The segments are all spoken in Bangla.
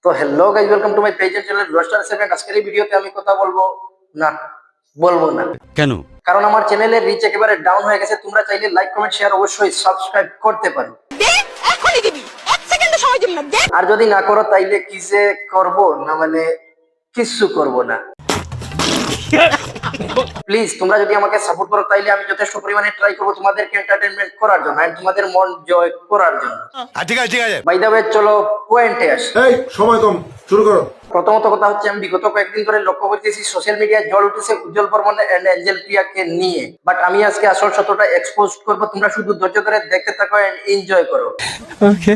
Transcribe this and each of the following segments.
তো hello guys, welcome to my page and channel roster 7। আজকের এই ভিডিওতে আমি কথা বলবো না কেন? কারণ আমার চ্যানেলের রিচ একেবারে ডাউন হয়ে গেছে। তোমরা চাইলে লাইক কমেন্ট শেয়ার অবশ্যই সাবস্ক্রাইব করতে পারো। এখনই দিবি, 1 সেকেন্ডও সময় দিবি না। আর যদি না করো তাইলে কি যে করবো না, মানে কিচ্ছু করবো না। প্লিজ তোমরা যদি আমাকে সাপোর্ট করো তাইলে আমি যথেষ্ট পরিমাণে ট্রাই করবো তোমাদেরকে এন্টারটেইনমেন্ট করার জন্য আর তোমাদের মন জয় করার জন্য। ঠিক আছে। বাই দ্য ওয়ে, চলো পয়েন্টে আসি। এই সময় কম, শুরু করো। প্রথমত কথা হচ্ছে, আমি বিগত কয়েকদিন ধরে লক্ষ্য করতেছি সোশ্যাল মিডিয়ায় জ্বর উঠেছে উজ্জ্বল বর্মন এন্ড এঞ্জেল প্রিয়াকে নিয়ে। বাট আমি আজকে আসল সত্যটা এক্সপোজ করবো, তোমরা শুধু ধৈর্য ধরে দেখতে থাকো এন্ড এনজয় করো। ওকে।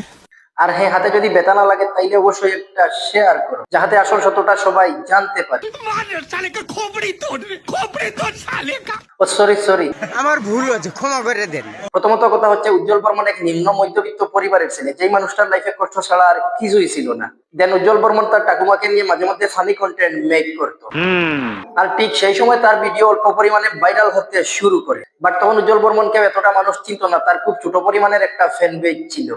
আর হ্যাঁ, হাতে যদি ব্যথা না লাগে তাইলে অবশ্যই একটা শেয়ার করো, যাতে আসল সত্যটা সবাই জানতে পারে। ও সরি, আমার ভুল হয়েছে, ক্ষমা করে দেন। প্রথমত কথা হচ্ছে, উজ্জ্বল বর্মন এক নিম্ন মধ্যবিত্ত পরিবারের ছেলে, যেই মানুষটার লাইফে কষ্ট ছাড়া আর কিছুই ছিল না। দেন উজ্জ্বল বর্মন তার ঠাকুমাকে নিয়ে মাঝে মধ্যে ফানি কন্টেন্ট মেক করতো। আর ঠিক সেই সময় তার ভিডিও অল্প পরিমাণে ভাইরাল হতে শুরু করে। বাট তখন উজ্জ্বল বর্মনকে এতটা মানুষ চিনত না, তার খুব ছোট পরিমাণের একটা ফ্যান বেজ ছিল।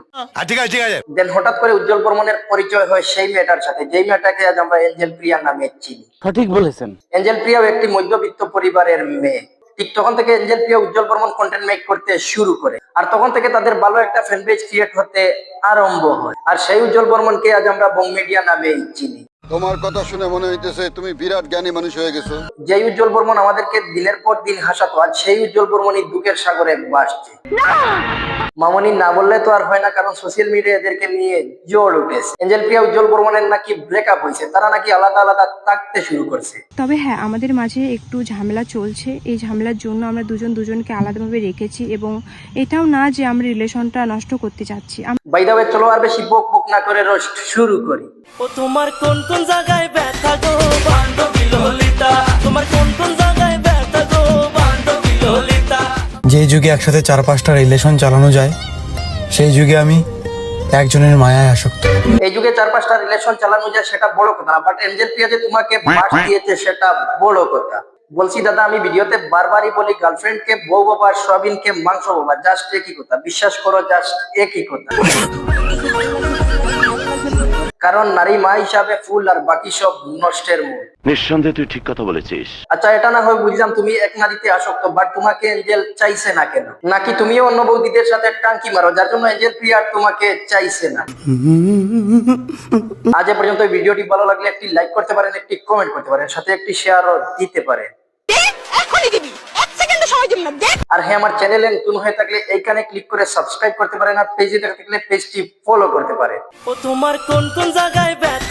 ঠিক আছে। দেন হঠাৎ করে উজ্জ্বল বর্মনের পরিচয় হয় সেই মেয়েটার সাথে, যেই মেয়েটাকে আজ আমরা এঞ্জেল প্রিয়া নামে চিনি। সঠিক বলেছেন। এঞ্জেল প্রিয়াও একটি মধ্যবিত্ত পরিবারের মেয়ে। ঠিক তখন থেকে এঞ্জেল প্রিয়া উজ্জ্বল বর্মন কন্টেন্ট মেক করতে শুরু করে, আর তখন থেকে তাদের ভালো একটা ফ্যান পেজ ক্রিয়েট হতে আরম্ভ হয়। আর সেই উজ্জ্বল বর্মনকে আজ আমরা বং মিডিয়া নামে চিনি। তোমার কথা শুনে মনে হইতেছে তুমি বিরাট জ্ঞানী মানুষ হয়ে গেছো। যেই উজ্জ্বল বর্মন আমাদেরকে দিনের পর দিন হাসাতো, আজ সেই উজ্জ্বল বর্মনই দুঃখের সাগরে ভাসছে। মামনি না বললে তো আর হয় না, কারণ সোশ্যাল মিডিয়া এদেরকে নিয়ে জোর উঠেছে। এঞ্জেল প্রিয়া উজ্জ্বল বর্মনের নাকি ব্রেকআপ হয়েছে, তারা নাকি আলাদা আলাদা থাকতে শুরু করছে। তবে হ্যাঁ, আমাদের মাঝে একটু ঝামেলা চলছে। এই ঝামেলার জন্য আমরা দুজনকে আলাদাভাবে রেখেছি, এবং এটাও না যে আমরা রিলেশনটা নষ্ট করতে চাচ্ছি। বাই দ্য ওয়ে, চলো আর বেশি বক না করে রোস্ট শুরু করি। ও তোমার কোন কোন জায়গায় ব্যথা গো বান্ধবী ললিতা, তোমার কোন কোন জায়গায় ব্যথা গো বান্ধবী ললিতা। যে যুগে একসাথে 4-5টা রিলেশন চালানো যায়, সেই যুগে আমি একজনের মায়ায় আসক্ত। এই যুগে 4-5টা রিলেশন চালানো যায় সেটা বড় কথা না, বাট এঞ্জেল প্রিয়া যে তোমাকে বাস দিয়েছে সেটা বড় কথা। বলছি দাদা, আমি ভিডিওতে বারবারই বলি, গার্লফ্রেন্ডকে বউ বাবা, সোয়াবিনকে মাংস বাবা, জাস্ট একই কথা। বিশ্বাস করো, জাস্ট একই কথা। কারণ নারী মা হিসাবে ফুল আর বাকি সব নষ্টের মূল। নিঃসন্দেহে তুই ঠিক কথা বলেছিস। আচ্ছা, এটা না হয় বুঝলাম তুমি এক নারীতে আসক্ত, বাট তোমাকে এঞ্জেল চাইছে না কেন? নাকি তুমিও অন্য বৌদিদের সাথে টাঙ্কি মারো, যার জন্য এঞ্জেল প্রিয়া তোমাকে চাইছে না? আজ এ পর্যন্ত ভিডিওটি ভালো লাগলে একটি লাইক করতে পারেন, একটি কমেন্ট করতে পারেন, সাথে একটি শেয়ারও দিতে পারেন। এখনই দিবি, 1 সেকেন্ডও সময় দিবি না। আর হ্যাঁ, আমার চ্যানেলে নতুন হয়ে থাকলে এইখানে ক্লিক করে সাবস্ক্রাইব করতে পারেন, আর পেজে থাকলে পেজটি ফলো করতে পারেন। ও তোমার কোন কোন জায়গায় ব্যথা